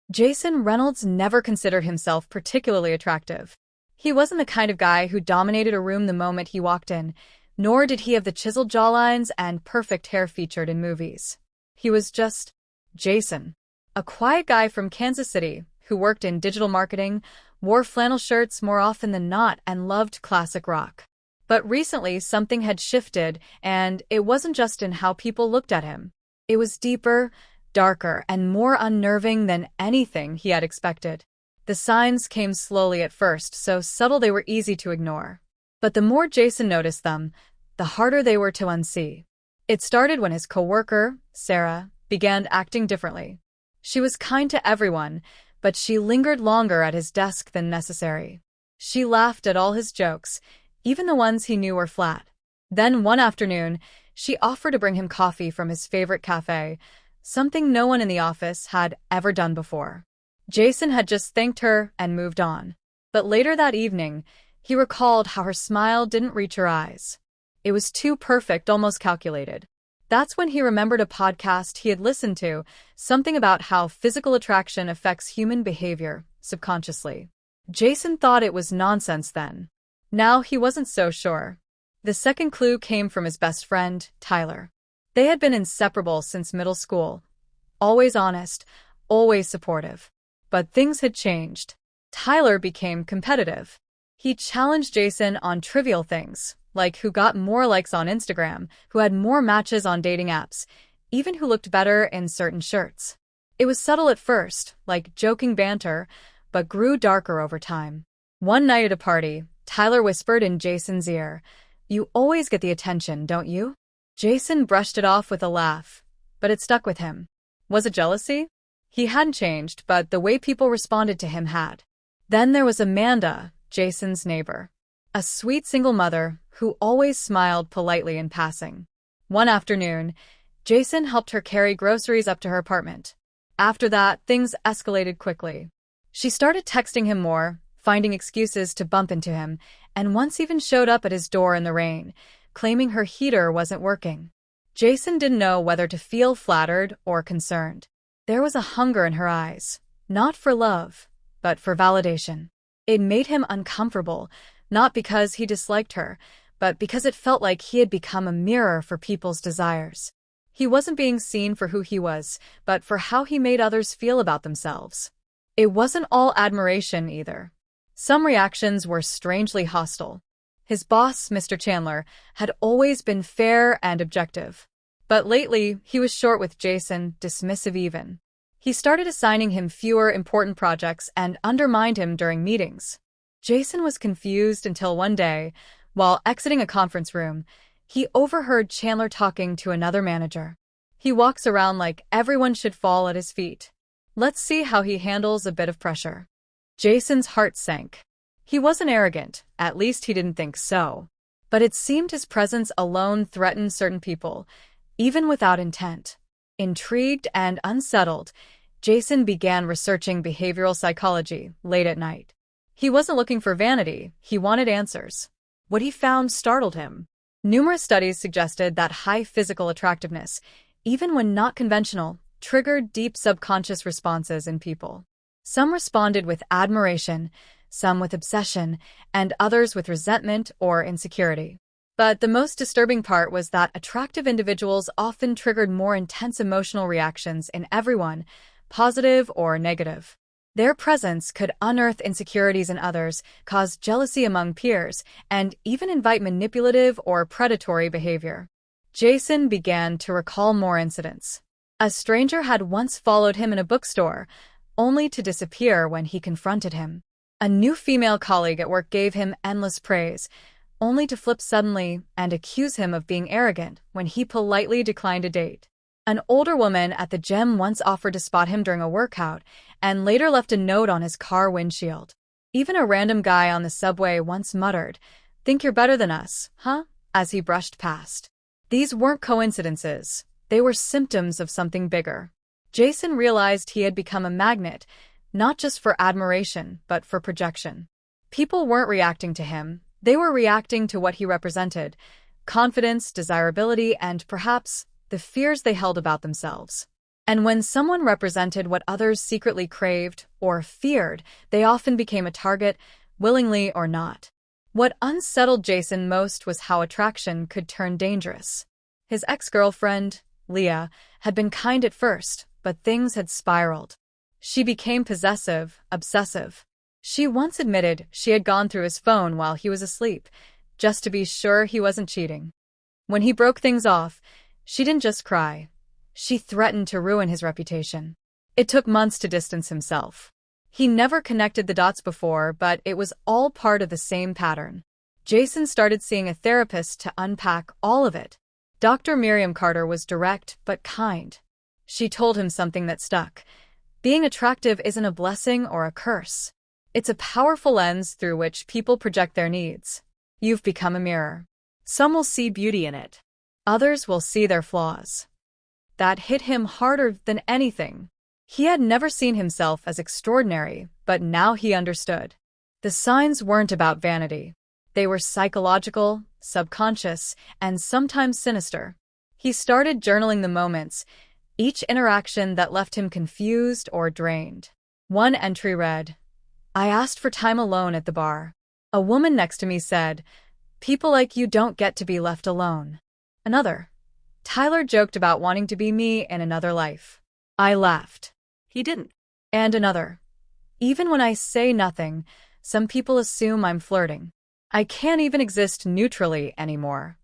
Jason Reynolds never considered himself particularly attractive. He wasn't the kind of guy who dominated a room the moment he walked in, nor did he have the chiseled jawlines and perfect hair featured in movies. He was just Jason, a quiet guy from Kansas City who worked in digital marketing, wore flannel shirts more often than not, and loved classic rock. But recently, something had shifted, and it wasn't just in how people looked at him. It was deeper, darker, and more unnerving than anything he had expected. The signs came slowly at first, so subtle they were easy to ignore. But the more Jason noticed them, the harder they were to unsee. It started when his coworker, Sarah, began acting differently. She was kind to everyone, but she lingered longer at his desk than necessary. She laughed at all his jokes, even the ones he knew were flat. Then one afternoon, she offered to bring him coffee from his favorite cafe, something no one in the office had ever done before. Jason had just thanked her and moved on. But later that evening, he recalled how her smile didn't reach her eyes. It was too perfect, almost calculated. That's when he remembered a podcast he had listened to, something about how physical attraction affects human behavior subconsciously. Jason thought it was nonsense then. Now he wasn't so sure. The second clue came from his best friend, Tyler. They had been inseparable since middle school. Always honest, always supportive. But things had changed. Tyler became competitive. He challenged Jason on trivial things, like who got more likes on Instagram, who had more matches on dating apps, even who looked better in certain shirts. It was subtle at first, like joking banter, but grew darker over time. One night at a party, Tyler whispered in Jason's ear, "You always get the attention, don't you?" Jason brushed it off with a laugh, but it stuck with him. Was it jealousy? He hadn't changed, but the way people responded to him had. Then there was Amanda, Jason's neighbor. A sweet single mother who always smiled politely in passing. One afternoon, Jason helped her carry groceries up to her apartment. After that, things escalated quickly. She started texting him more, finding excuses to bump into him, and once even showed up at his door in the rain, claiming her heater wasn't working. Jason didn't know whether to feel flattered or concerned. There was a hunger in her eyes, not for love, but for validation. It made him uncomfortable, not because he disliked her, but because it felt like he had become a mirror for people's desires. He wasn't being seen for who he was, but for how he made others feel about themselves. It wasn't all admiration either. Some reactions were strangely hostile. His boss, Mr. Chandler, had always been fair and objective. But lately, he was short with Jason, dismissive even. He started assigning him fewer important projects and undermined him during meetings. Jason was confused until one day, while exiting a conference room, he overheard Chandler talking to another manager. He walks around like everyone should fall at his feet. Let's see how he handles a bit of pressure. Jason's heart sank. He wasn't arrogant, at least he didn't think so. But it seemed his presence alone threatened certain people, even without intent. Intrigued and unsettled, Jason began researching behavioral psychology late at night. He wasn't looking for vanity, he wanted answers. What he found startled him. Numerous studies suggested that high physical attractiveness, even when not conventional, triggered deep subconscious responses in people. Some responded with admiration, some with obsession, and others with resentment or insecurity. But the most disturbing part was that attractive individuals often triggered more intense emotional reactions in everyone, positive or negative. Their presence could unearth insecurities in others, cause jealousy among peers, and even invite manipulative or predatory behavior. Jason began to recall more incidents. A stranger had once followed him in a bookstore, only to disappear when he confronted him. A new female colleague at work gave him endless praise, only to flip suddenly and accuse him of being arrogant when he politely declined a date. An older woman at the gym once offered to spot him during a workout and later left a note on his car windshield. Even a random guy on the subway once muttered, "Think you're better than us, huh?" as he brushed past. These weren't coincidences. They were symptoms of something bigger. Jason realized he had become a magnet, not just for admiration, but for projection. People weren't reacting to him. They were reacting to what he represented: confidence, desirability, and perhaps the fears they held about themselves. And when someone represented what others secretly craved or feared, they often became a target, willingly or not. What unsettled Jason most was how attraction could turn dangerous. His ex-girlfriend, Leah, had been kind at first, but things had spiraled. She became possessive, obsessive. She once admitted she had gone through his phone while he was asleep, just to be sure he wasn't cheating. When he broke things off, she didn't just cry. She threatened to ruin his reputation. It took months to distance himself. He never connected the dots before, but it was all part of the same pattern. Jason started seeing a therapist to unpack all of it. Dr. Miriam Carter was direct but kind. She told him something that stuck. Being attractive isn't a blessing or a curse. It's a powerful lens through which people project their needs. You've become a mirror. Some will see beauty in it. Others will see their flaws. That hit him harder than anything. He had never seen himself as extraordinary, but now he understood. The signs weren't about vanity. They were psychological, subconscious, and sometimes sinister. He started journaling the moments, each interaction that left him confused or drained. One entry read, "I asked for time alone at the bar. A woman next to me said, 'People like you don't get to be left alone.' Another, 'Tyler joked about wanting to be me in another life. I laughed. He didn't.' And another, 'Even when I say nothing, some people assume I'm flirting. I can't even exist neutrally anymore.'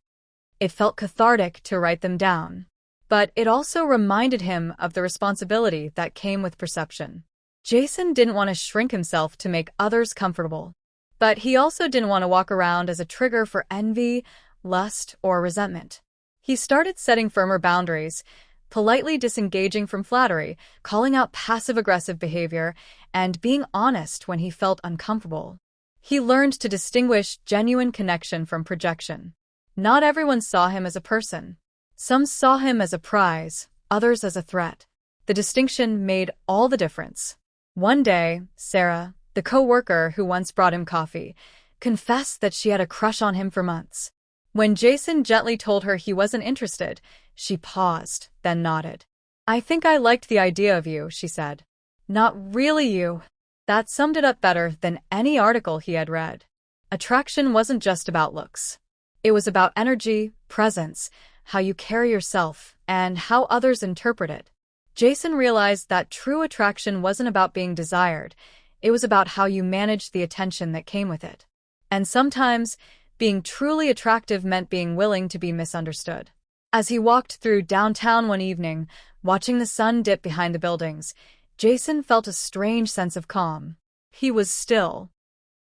It felt cathartic to write them down. But it also reminded him of the responsibility that came with perception. Jason didn't want to shrink himself to make others comfortable. But he also didn't want to walk around as a trigger for envy, lust, or resentment. He started setting firmer boundaries, politely disengaging from flattery, calling out passive-aggressive behavior, and being honest when he felt uncomfortable. He learned to distinguish genuine connection from projection. Not everyone saw him as a person. Some saw him as a prize, others as a threat. The distinction made all the difference. One day, Sarah, the co-worker who once brought him coffee, confessed that she had a crush on him for months. When Jason gently told her he wasn't interested, she paused, then nodded. "I think I liked the idea of you," she said. "Not really you." That summed it up better than any article he had read. Attraction wasn't just about looks. It was about energy, presence, how you carry yourself, and how others interpret it. Jason realized that true attraction wasn't about being desired. It was about how you managed the attention that came with it. And sometimes, being truly attractive meant being willing to be misunderstood. As he walked through downtown one evening, watching the sun dip behind the buildings, Jason felt a strange sense of calm. He was still,